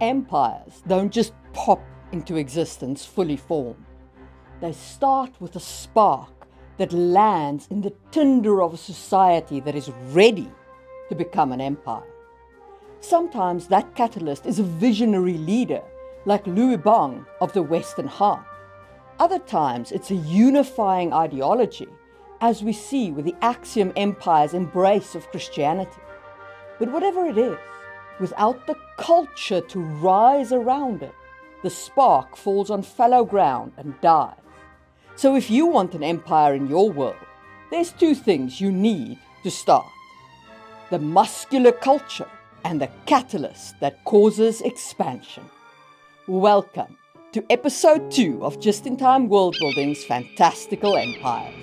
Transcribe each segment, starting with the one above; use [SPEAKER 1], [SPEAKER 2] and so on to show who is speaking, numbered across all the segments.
[SPEAKER 1] Empires don't just pop into existence fully formed. They start with a spark that lands in the tinder of a society that is ready to become an empire. Sometimes that catalyst is a visionary leader like Louis Bang of the Western Han. Other times it's a unifying ideology, as we see with the Axiom Empire's embrace of Christianity. But whatever it is, without the culture to rise around it, the spark falls on fallow ground and dies. So if you want an empire in your world, there's two things you need to start: the muscular culture and the catalyst that causes expansion. Welcome to episode 2 of Just in Time World Building's Fantastical Empires.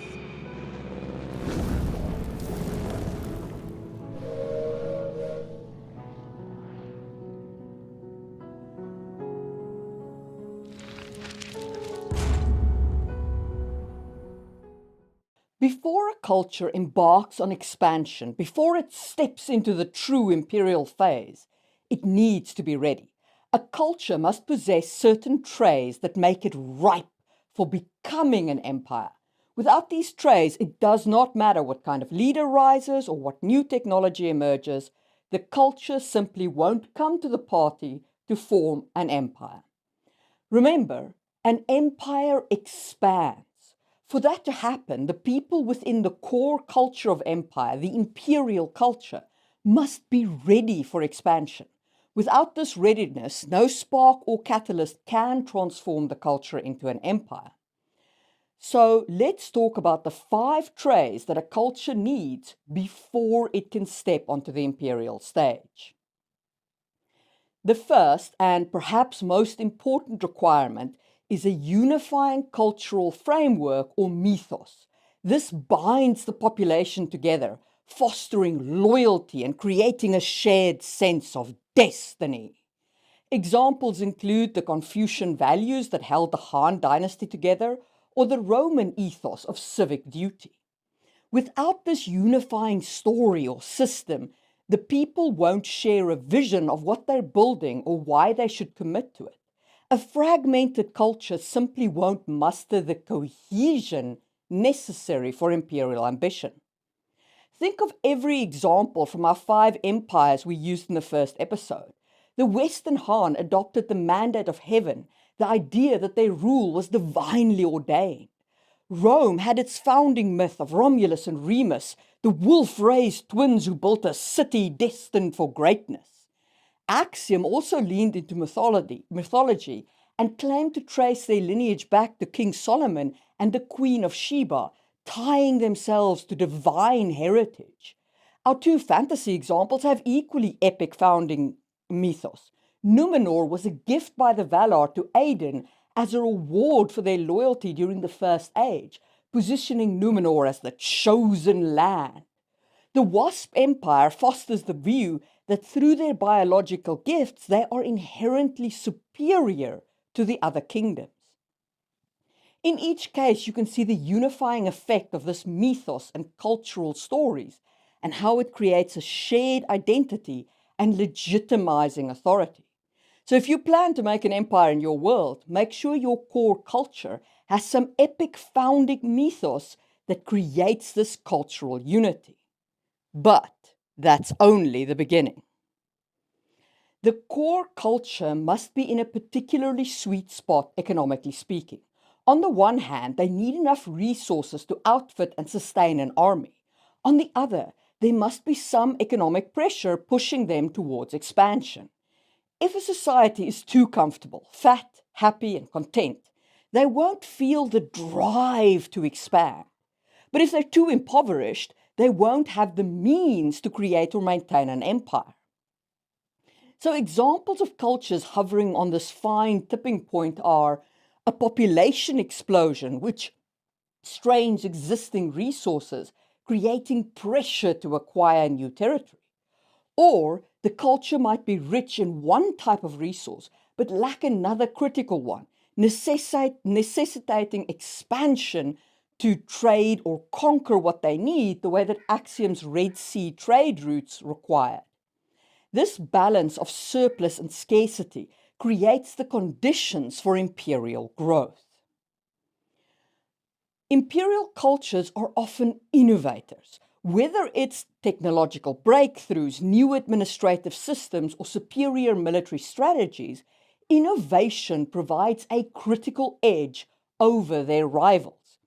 [SPEAKER 1] Before a culture embarks on expansion, before it steps into the true imperial phase, it needs to be ready. A culture must possess certain traits that make it ripe for becoming an empire. Without these traits, it does not matter what kind of leader rises or what new technology emerges, the culture simply won't come to the party to form an empire. Remember, an empire expands. For that to happen, the people within the core culture of empire, the imperial culture, must be ready for expansion. Without this readiness, no spark or catalyst can transform the culture into an empire. So let's talk about the 5 traits that a culture needs before it can step onto the imperial stage. The first and perhaps most important requirement is a unifying cultural framework or mythos. This binds the population together, fostering loyalty and creating a shared sense of destiny. Examples include the Confucian values that held the Han dynasty together, or the Roman ethos of civic duty. Without this unifying story or system, the people won't share a vision of what they're building or why they should commit to it. A fragmented culture simply won't muster the cohesion necessary for imperial ambition. Think of every example from our 5 empires we used in the first episode. The Western Han adopted the mandate of heaven, the idea that their rule was divinely ordained. Rome had its founding myth of Romulus and Remus, the wolf-raised twins who built a city destined for greatness. Axiom also leaned into mythology and claimed to trace their lineage back to King Solomon and the Queen of Sheba, tying themselves to divine heritage. Our 2 fantasy examples have equally epic founding mythos. Numenor was a gift by the Valar to Aedirn as a reward for their loyalty during the First Age, positioning Numenor as the chosen land. The Wasp Empire fosters the view that through their biological gifts, they are inherently superior to the other kingdoms. In each case, you can see the unifying effect of this mythos and cultural stories, and how it creates a shared identity and legitimizing authority. So if you plan to make an empire in your world, make sure your core culture has some epic founding mythos that creates this cultural unity. But that's only the beginning. The core culture must be in a particularly sweet spot, economically speaking. On the one hand, they need enough resources to outfit and sustain an army. On the other, there must be some economic pressure pushing them towards expansion. If a society is too comfortable, fat, happy, and content, they won't feel the drive to expand. But if they're too impoverished, they won't have the means to create or maintain an empire. So examples of cultures hovering on this fine tipping point are a population explosion, which strains existing resources, creating pressure to acquire new territory. Or the culture might be rich in one type of resource, but lack another critical one, necessitating expansion to trade or conquer what they need, the way that Axiom's Red Sea trade routes required. This balance of surplus and scarcity creates the conditions for imperial growth. Imperial cultures are often innovators. Whether it's technological breakthroughs, new administrative systems, or superior military strategies, innovation provides a critical edge over their rivals.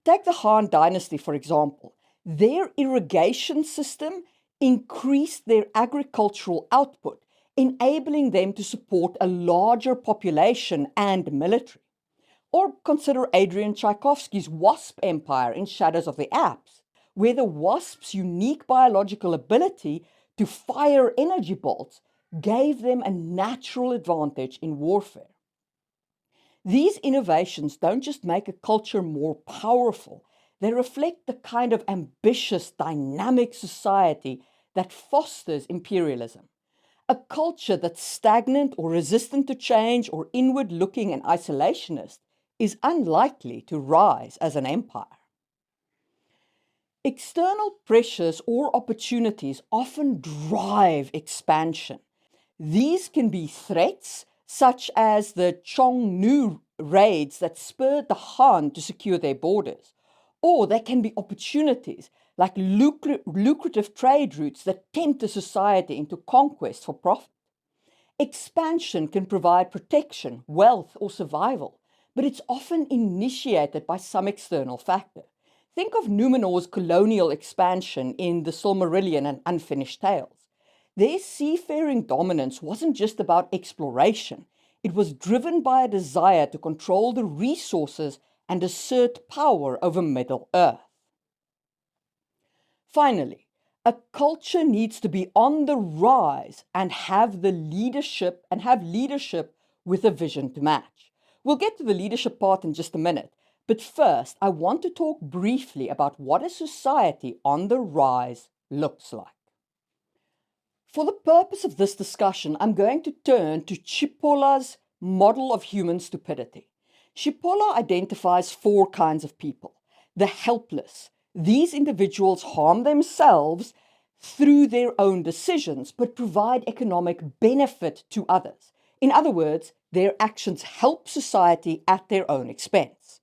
[SPEAKER 1] Take the Han Dynasty, for example. Their irrigation system increased their agricultural output, enabling them to support a larger population and military. Or consider Adrian Tchaikovsky's Wasp Empire in Shadows of the Alps, where the wasp's unique biological ability to fire energy bolts gave them a natural advantage in warfare. These innovations don't just make a culture more powerful, they reflect the kind of ambitious, dynamic society that fosters imperialism. A culture that's stagnant or resistant to change or inward looking and isolationist is unlikely to rise as an empire. External pressures or opportunities often drive expansion. These can be threats, such as the Xiongnu raids that spurred the Han to secure their borders, or they can be opportunities, like lucrative trade routes that tempt a society into conquest for profit. Expansion can provide protection, wealth, or survival, but it's often initiated by some external factor. Think of Numenor's colonial expansion in The Silmarillion and Unfinished Tales. Their seafaring dominance wasn't just about exploration, it was driven by a desire to control the resources and assert power over Middle-earth. Finally, a culture needs to be on the rise and have leadership with a vision to match. We'll get to the leadership part in just a minute, but first I want to talk briefly about what a society on the rise looks like. For the purpose of this discussion, I'm going to turn to Chipola's model of human stupidity. Chipola identifies 4 kinds of people. The helpless. These individuals harm themselves through their own decisions, but provide economic benefit to others. In other words, their actions help society at their own expense.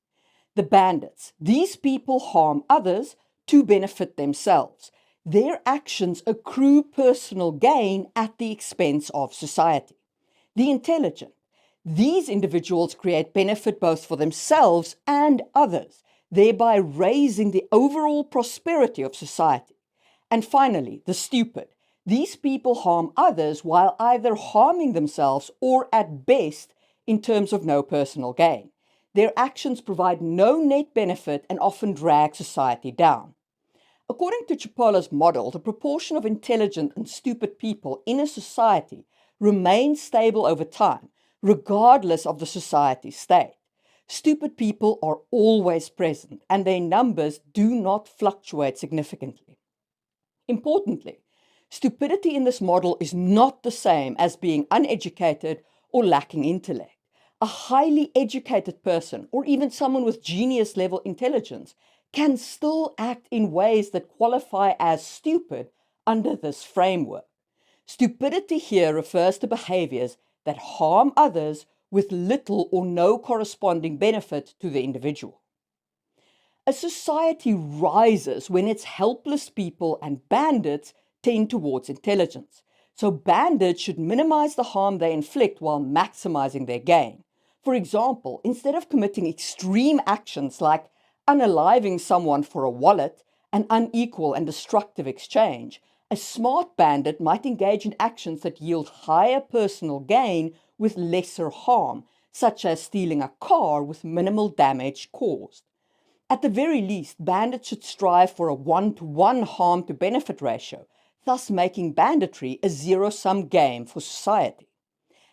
[SPEAKER 1] The bandits. These people harm others to benefit themselves. Their actions accrue personal gain at the expense of society. The intelligent. These individuals create benefit both for themselves and others, thereby raising the overall prosperity of society. And finally, the stupid. These people harm others while either harming themselves or, at best, in terms of no personal gain. Their actions provide no net benefit and often drag society down. According to Chipola's model, the proportion of intelligent and stupid people in a society remains stable over time, regardless of the society's state. Stupid people are always present, and their numbers do not fluctuate significantly. Importantly, stupidity in this model is not the same as being uneducated or lacking intellect. A highly educated person, or even someone with genius-level intelligence, can still act in ways that qualify as stupid under this framework. Stupidity here refers to behaviors that harm others with little or no corresponding benefit to the individual. A society rises when its helpless people and bandits tend towards intelligence. So bandits should minimize the harm they inflict while maximizing their gain. For example, instead of committing extreme actions like unaliving someone for a wallet, an unequal and destructive exchange, a smart bandit might engage in actions that yield higher personal gain with lesser harm, such as stealing a car with minimal damage caused. At the very least, bandits should strive for a 1-to-1 harm to benefit ratio, thus making banditry a zero-sum game for society.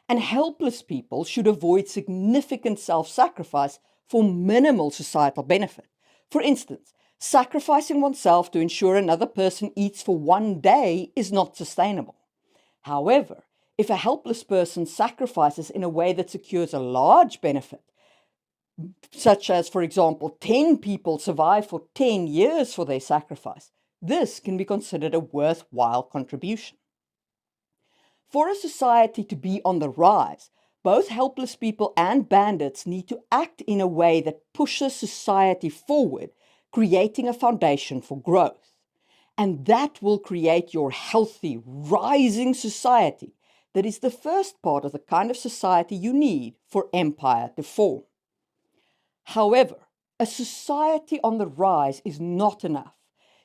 [SPEAKER 1] And helpless people should avoid significant self-sacrifice for minimal societal benefit. For instance, sacrificing oneself to ensure another person eats for 1 day is not sustainable. However, if a helpless person sacrifices in a way that secures a large benefit, such as, for example, 10 people survive for 10 years for their sacrifice, this can be considered a worthwhile contribution. For a society to be on the rise, both helpless people and bandits need to act in a way that pushes society forward, creating a foundation for growth. And that will create your healthy, rising society that is the first part of the kind of society you need for empire to form. However, a society on the rise is not enough.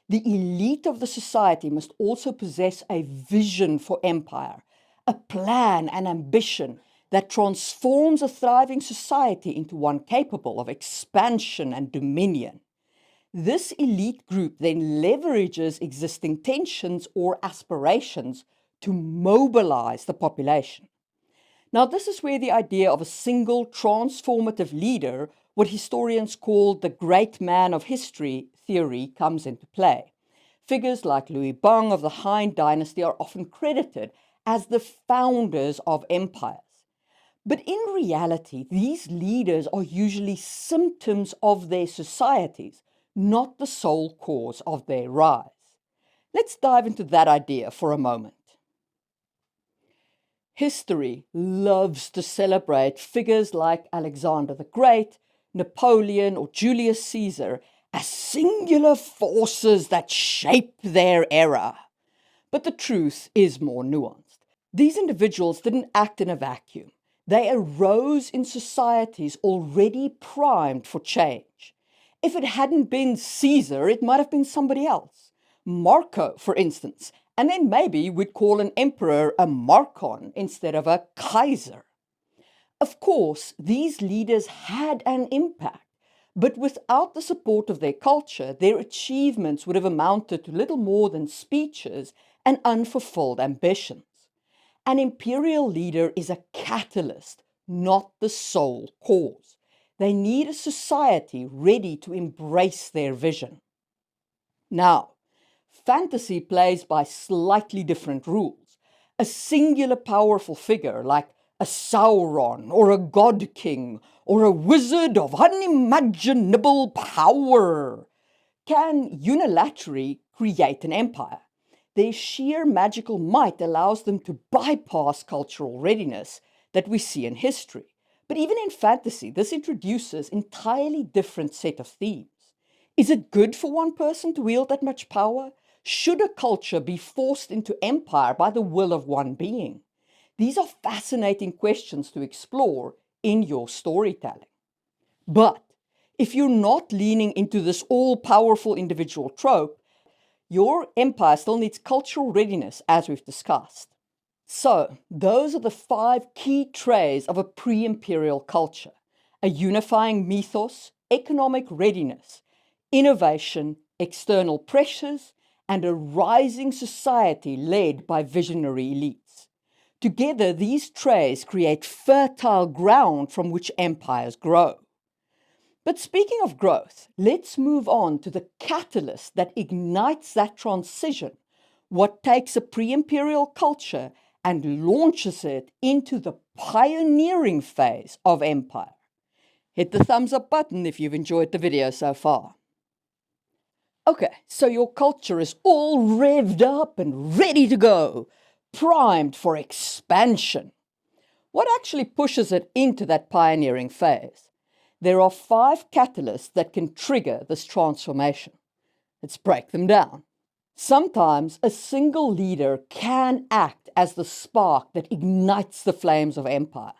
[SPEAKER 1] The elite of the society must also possess a vision for empire, a plan and ambition that transforms a thriving society into one capable of expansion and dominion. This elite group then leverages existing tensions or aspirations to mobilize the population. Now, this is where the idea of a single transformative leader, what historians call the great man of history theory, comes into play. Figures like Louis Bang of the Han Dynasty are often credited as the founders of empires. But in reality, these leaders are usually symptoms of their societies, not the sole cause of their rise. Let's dive into that idea for a moment. History loves to celebrate figures like Alexander the Great, Napoleon, or Julius Caesar as singular forces that shape their era. But the truth is more nuanced. These individuals didn't act in a vacuum. They arose in societies already primed for change. If it hadn't been Caesar, it might have been somebody else. Marco, for instance, and then maybe we'd call an emperor a Markon instead of a Kaiser. Of course, these leaders had an impact, but without the support of their culture, their achievements would have amounted to little more than speeches and unfulfilled ambitions. An imperial leader is a catalyst, not the sole cause. They need a society ready to embrace their vision. Now, fantasy plays by slightly different rules. A singular powerful figure like a Sauron or a god king or a wizard of unimaginable power can unilaterally create an empire. Their sheer magical might allows them to bypass cultural readiness that we see in history. But even in fantasy, this introduces an entirely different set of themes. Is it good for one person to wield that much power? Should a culture be forced into empire by the will of one being? These are fascinating questions to explore in your storytelling. But if you're not leaning into this all-powerful individual trope, your empire still needs cultural readiness, as we've discussed. So, those are the 5 key traits of a pre-imperial culture: a unifying mythos, economic readiness, innovation, external pressures, and a rising society led by visionary elites. Together, these traits create fertile ground from which empires grow. But speaking of growth, let's move on to the catalyst that ignites that transition, what takes a pre-imperial culture and launches it into the pioneering phase of empire. Hit the thumbs up button if you've enjoyed the video so far. Okay, so your culture is all revved up and ready to go, primed for expansion. What actually pushes it into that pioneering phase? There are 5 catalysts that can trigger this transformation. Let's break them down. Sometimes a single leader can act as the spark that ignites the flames of empire.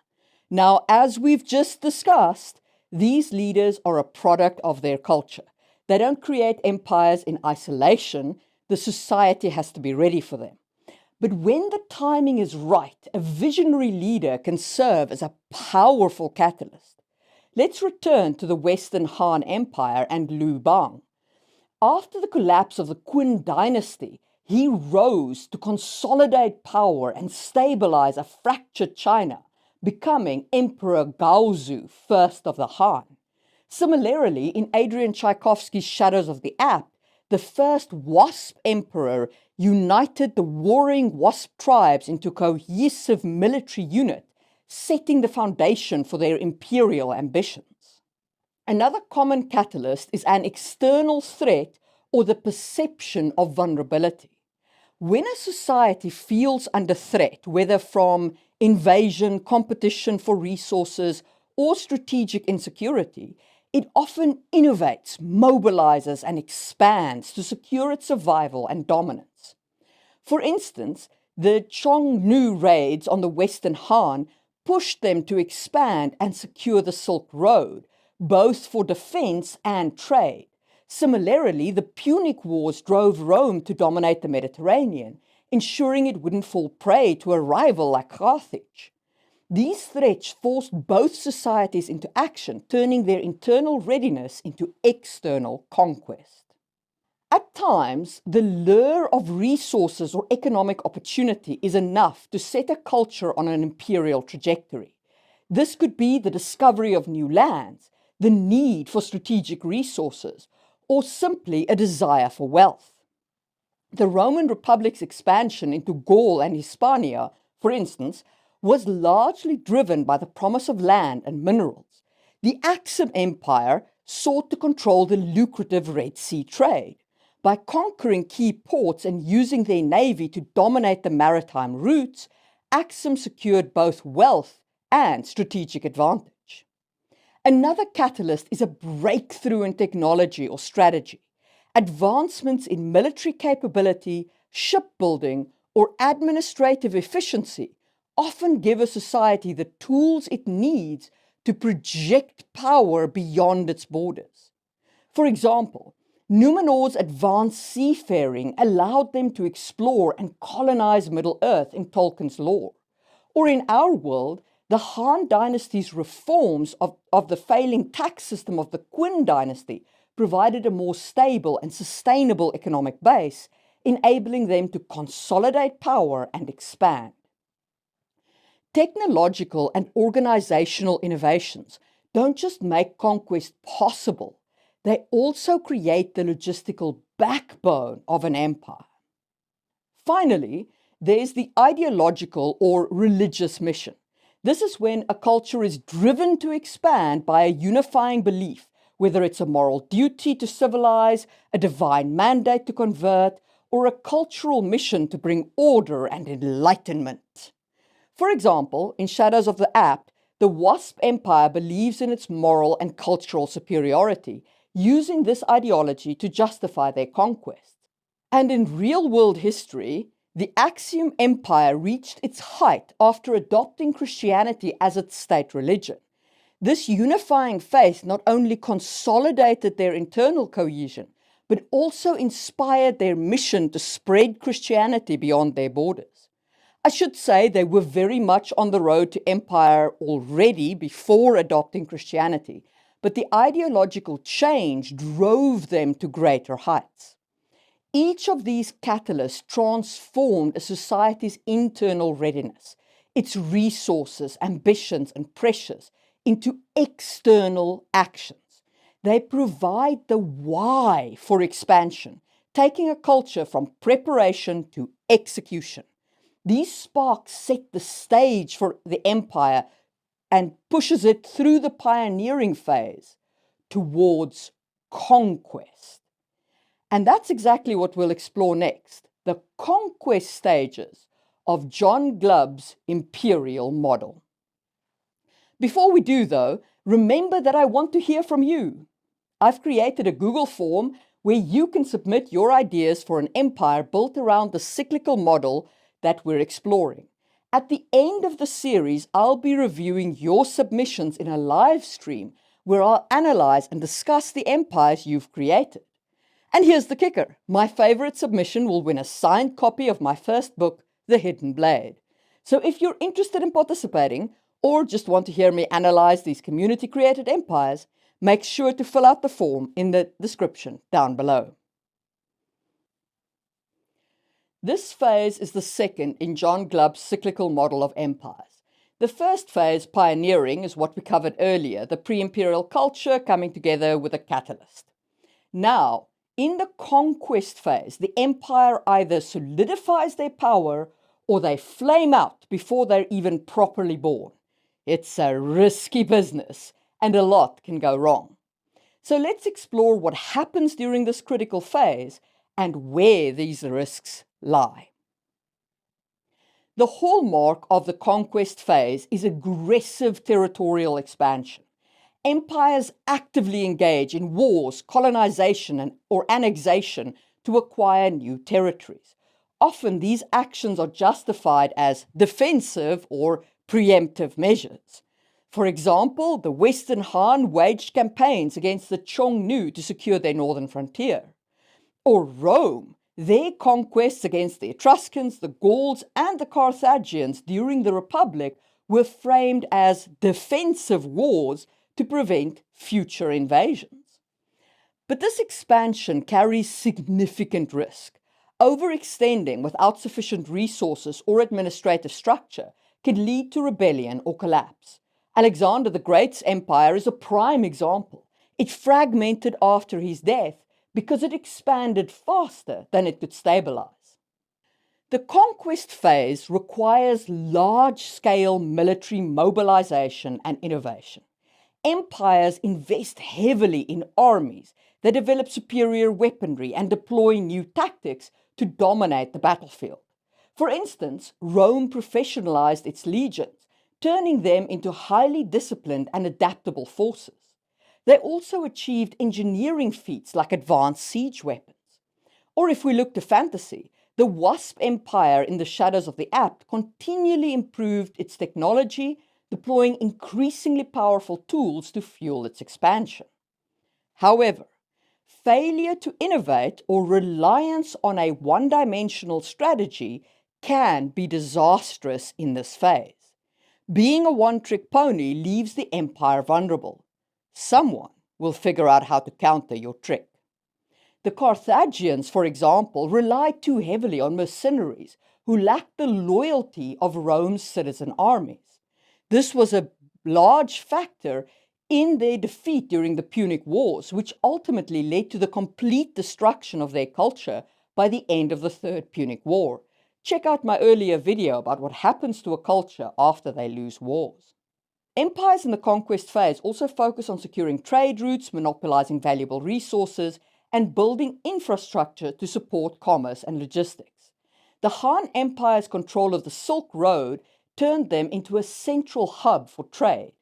[SPEAKER 1] Now, as we've just discussed, these leaders are a product of their culture. They don't create empires in isolation. The society has to be ready for them. But when the timing is right, a visionary leader can serve as a powerful catalyst. Let's return to the Western Han Empire and Liu Bang. After the collapse of the Qin dynasty, he rose to consolidate power and stabilize a fractured China, becoming Emperor Gaozu, first of the Han. Similarly, in Adrian Tchaikovsky's Shadows of the Apt, the first Wasp Emperor united the warring Wasp tribes into a cohesive military unit, setting the foundation for their imperial ambitions. Another common catalyst is an external threat or the perception of vulnerability. When a society feels under threat, whether from invasion, competition for resources, or strategic insecurity, it often innovates, mobilizes, and expands to secure its survival and dominance. For instance, the Xiongnu raids on the Western Han pushed them to expand and secure the Silk Road, both for defense and trade. Similarly, the Punic Wars drove Rome to dominate the Mediterranean, ensuring it wouldn't fall prey to a rival like Carthage. These threats forced both societies into action, turning their internal readiness into external conquest. At times, the lure of resources or economic opportunity is enough to set a culture on an imperial trajectory. This could be the discovery of new lands, the need for strategic resources, or simply a desire for wealth. The Roman Republic's expansion into Gaul and Hispania, for instance, was largely driven by the promise of land and minerals. The Axum Empire sought to control the lucrative Red Sea trade. By conquering key ports and using their navy to dominate the maritime routes, Axum secured both wealth and strategic advantage. Another catalyst is a breakthrough in technology or strategy. Advancements in military capability, shipbuilding, or administrative efficiency often give a society the tools it needs to project power beyond its borders. For example, Numenor's advanced seafaring allowed them to explore and colonize Middle-earth in Tolkien's lore. Or in our world, the Han dynasty's reforms of the failing tax system of the Qin dynasty provided a more stable and sustainable economic base, enabling them to consolidate power and expand. Technological and organizational innovations don't just make conquest possible, they also create the logistical backbone of an empire. Finally, there's the ideological or religious mission. This is when a culture is driven to expand by a unifying belief, whether it's a moral duty to civilize, a divine mandate to convert, or a cultural mission to bring order and enlightenment. For example, in Shadows of the Apt, the Wasp Empire believes in its moral and cultural superiority, using this ideology to justify their conquest. And in real-world history, the Axiom Empire reached its height after adopting Christianity as its state religion. This unifying faith not only consolidated their internal cohesion, but also inspired their mission to spread Christianity beyond their borders. I should say they were very much on the road to empire already before adopting Christianity, but the ideological change drove them to greater heights. Each of these catalysts transformed a society's internal readiness, its resources, ambitions, and pressures into external actions. They provide the why for expansion, taking a culture from preparation to execution. These sparks set the stage for the empire and pushes it through the pioneering phase towards conquest. And that's exactly what we'll explore next, the conquest stages of John Glubb's imperial model. Before we do, though, remember that I want to hear from you. I've created a Google form where you can submit your ideas for an empire built around the cyclical model that we're exploring. At the end of the series, I'll be reviewing your submissions in a live stream where I'll analyze and discuss the empires you've created. And here's the kicker. My favorite submission will win a signed copy of my first book, The Hidden Blade. So if you're interested in participating or just want to hear me analyze these community-created empires, make sure to fill out the form in the description down below. This phase is the second in John Glubb's cyclical model of empires. The first phase, pioneering, is what we covered earlier, the pre-imperial culture coming together with a catalyst. Now, in the conquest phase, the empire either solidifies their power or they flame out before they're even properly born. It's a risky business, and a lot can go wrong. So let's explore what happens during this critical phase and where these risks lie. The hallmark of the conquest phase is aggressive territorial expansion. Empires actively engage in wars, colonization, or annexation to acquire new territories. Often these actions are justified as defensive or preemptive measures. For example, the Western Han waged campaigns against the Xiongnu to secure their northern frontier. Or Rome, their conquests against the Etruscans, the Gauls, and the Carthaginians during the Republic were framed as defensive wars to prevent future invasions. But this expansion carries significant risk. Overextending without sufficient resources or administrative structure can lead to rebellion or collapse. Alexander the Great's empire is a prime example. It fragmented after his death because it expanded faster than it could stabilize. The conquest phase requires large-scale military mobilization and innovation. Empires invest heavily in armies. They develop superior weaponry and deploy new tactics to dominate the battlefield. For instance, Rome professionalized its legions, turning them into highly disciplined and adaptable forces. They also achieved engineering feats like advanced siege weapons. Or if we look to fantasy, the Wasp Empire in the Shadows of the Apt continually improved its technology, deploying increasingly powerful tools to fuel its expansion. However, failure to innovate or reliance on a one-dimensional strategy can be disastrous in this phase. Being a one-trick pony leaves the empire vulnerable. Someone will figure out how to counter your trick. The Carthaginians, for example, relied too heavily on mercenaries who lacked the loyalty of Rome's citizen armies. This was a large factor in their defeat during the Punic Wars, which ultimately led to the complete destruction of their culture by the end of the Third Punic War. Check out my earlier video about what happens to a culture after they lose wars. Empires in the conquest phase also focus on securing trade routes, monopolizing valuable resources, and building infrastructure to support commerce and logistics. The Han Empire's control of the Silk Road turned them into a central hub for trade.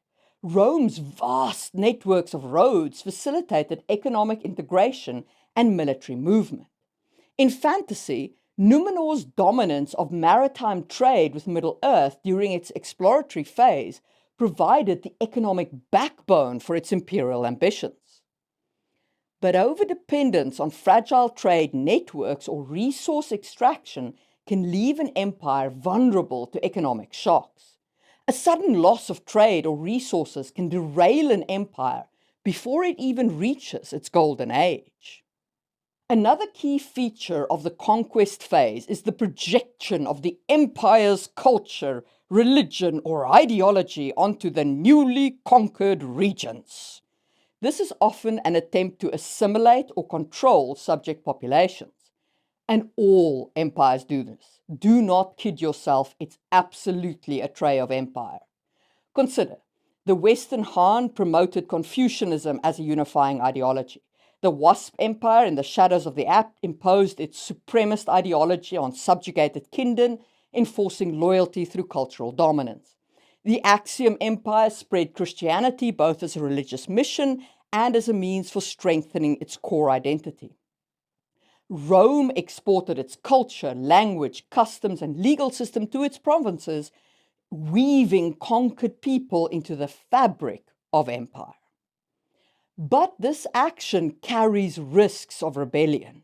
[SPEAKER 1] Rome's vast networks of roads facilitated economic integration and military movement. In fantasy, Numenor's dominance of maritime trade with Middle-earth during its exploratory phase provided the economic backbone for its imperial ambitions. But overdependence on fragile trade networks or resource extraction can leave an empire vulnerable to economic shocks. A sudden loss of trade or resources can derail an empire before it even reaches its golden age. Another key feature of the conquest phase is the projection of the empire's culture, religion, or ideology onto the newly conquered regions. This is often an attempt to assimilate or control subject populations. And all empires do this. Do not kid yourself, it's absolutely a trait of empire. Consider, the Western Han promoted Confucianism as a unifying ideology. The Wasp Empire in the Shadows of the Apt imposed its supremacist ideology on subjugated kingdom, enforcing loyalty through cultural dominance. The Axiom Empire spread Christianity both as a religious mission and as a means for strengthening its core identity. Rome exported its culture, language, customs, and legal system to its provinces, weaving conquered people into the fabric of empire. But this action carries risks of rebellion.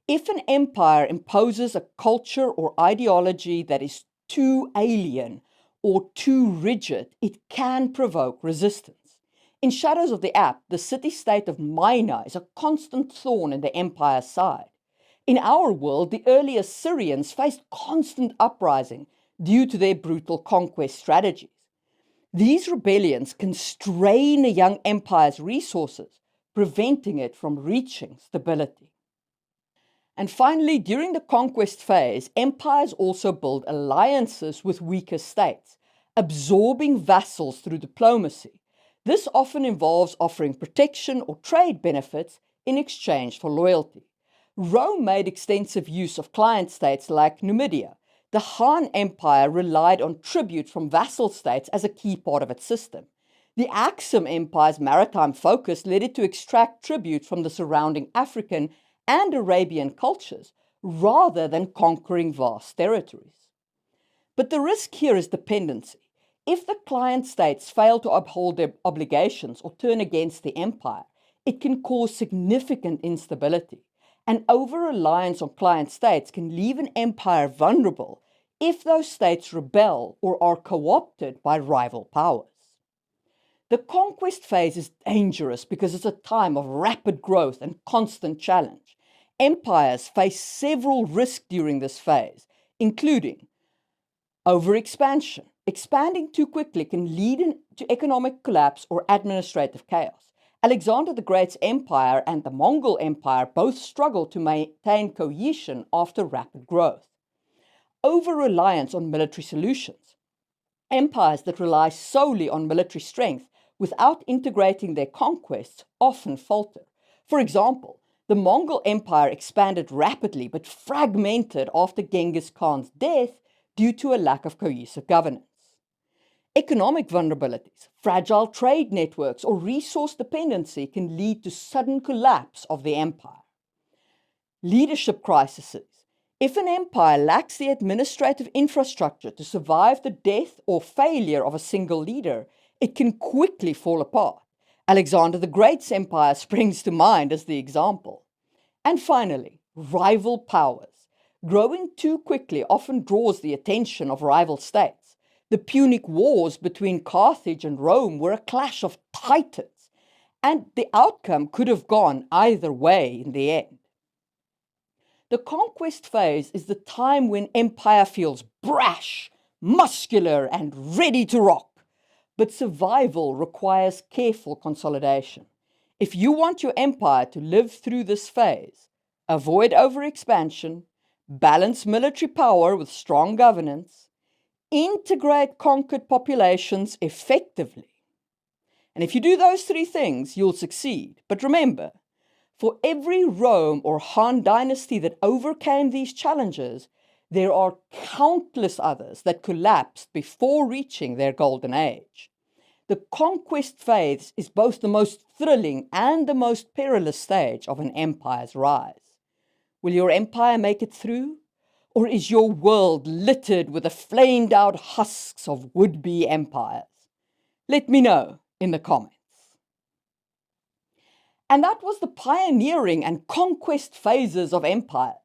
[SPEAKER 1] If an empire imposes a culture or ideology that is too alien or too rigid, it can provoke resistance. In Shadows of the Apt, the city-state of Myna is a constant thorn in the empire's side. In our world, the early Assyrians faced constant uprising due to their brutal conquest strategies. These rebellions can strain a young empire's resources, preventing it from reaching stability. And finally, during the conquest phase, empires also build alliances with weaker states, absorbing vassals through diplomacy. This often involves offering protection or trade benefits in exchange for loyalty. Rome made extensive use of client states like Numidia. The Han Empire relied on tribute from vassal states as a key part of its system. The Axum Empire's maritime focus led it to extract tribute from the surrounding African and Arabian cultures, rather than conquering vast territories. But the risk here is dependency. If the client states fail to uphold their obligations or turn against the empire, it can cause significant instability. And over-reliance on client states can leave an empire vulnerable if those states rebel or are co-opted by rival powers. The conquest phase is dangerous because it's a time of rapid growth and constant challenge. Empires face several risks during this phase, including overexpansion. Expanding too quickly can lead to economic collapse or administrative chaos. Alexander the Great's empire and the Mongol Empire both struggled to maintain cohesion after rapid growth. Over-reliance on military solutions. Empires that rely solely on military strength without integrating their conquests often falter. For example, the Mongol Empire expanded rapidly but fragmented after Genghis Khan's death due to a lack of cohesive governance. Economic vulnerabilities, fragile trade networks, or resource dependency can lead to sudden collapse of the empire. Leadership crises. If an empire lacks the administrative infrastructure to survive the death or failure of a single leader, it can quickly fall apart. Alexander the Great's empire springs to mind as the example. And finally, rival powers. Growing too quickly often draws the attention of rival states. The Punic Wars between Carthage and Rome were a clash of titans, and the outcome could have gone either way in the end. The conquest phase is the time when empire feels brash, muscular, and ready to rock. But survival requires careful consolidation. If you want your empire to live through this phase, avoid overexpansion, balance military power with strong governance, integrate conquered populations effectively. And if you do those three things, you'll succeed. But remember, for every Rome or Han dynasty that overcame these challenges, there are countless others that collapsed before reaching their golden age. The conquest phase is both the most thrilling and the most perilous stage of an empire's rise. Will your empire make it through? Or is your world littered with the flamed out husks of would-be empires? Let me know in the comments. And that was the pioneering and conquest phases of empires.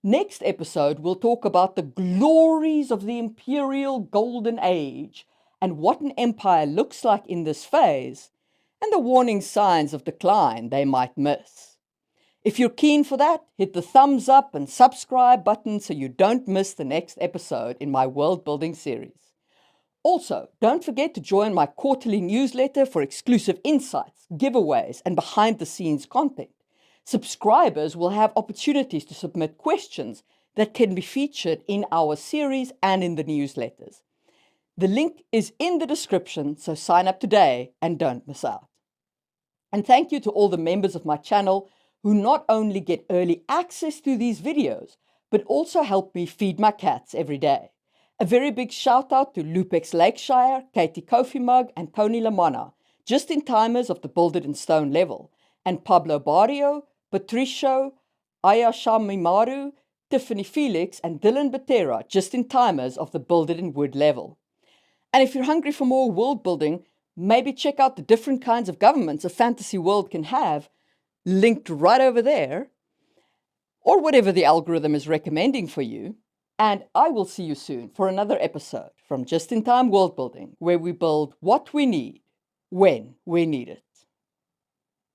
[SPEAKER 1] Next episode, we'll talk about the glories of the imperial golden age and what an empire looks like in this phase, and the warning signs of decline they might miss. If you're keen for that, hit the thumbs up and subscribe button so you don't miss the next episode in my world building series. Also, don't forget to join my quarterly newsletter for exclusive insights, giveaways, and behind-the-scenes content. Subscribers will have opportunities to submit questions that can be featured in our series and in the newsletters. The link is in the description, so sign up today and don't miss out. And thank you to all the members of my channel who not only get early access to these videos, but also help me feed my cats every day. A very big shout out to Lupex Lakeshire, Katie Kofi Mug, and Tony Lamana, just-in-timers of the Build It in Stone level, and Pablo Barrio, Patricio, Ayasha Mimaru, Tiffany Felix, and Dylan Batera, just-in-timers of the Build It in Wood level. And if you're hungry for more world building, maybe check out the different kinds of governments a fantasy world can have, linked right over there, or whatever the algorithm is recommending for you. And I will see you soon for another episode from Just in Time World Building, where we build what we need when we need it.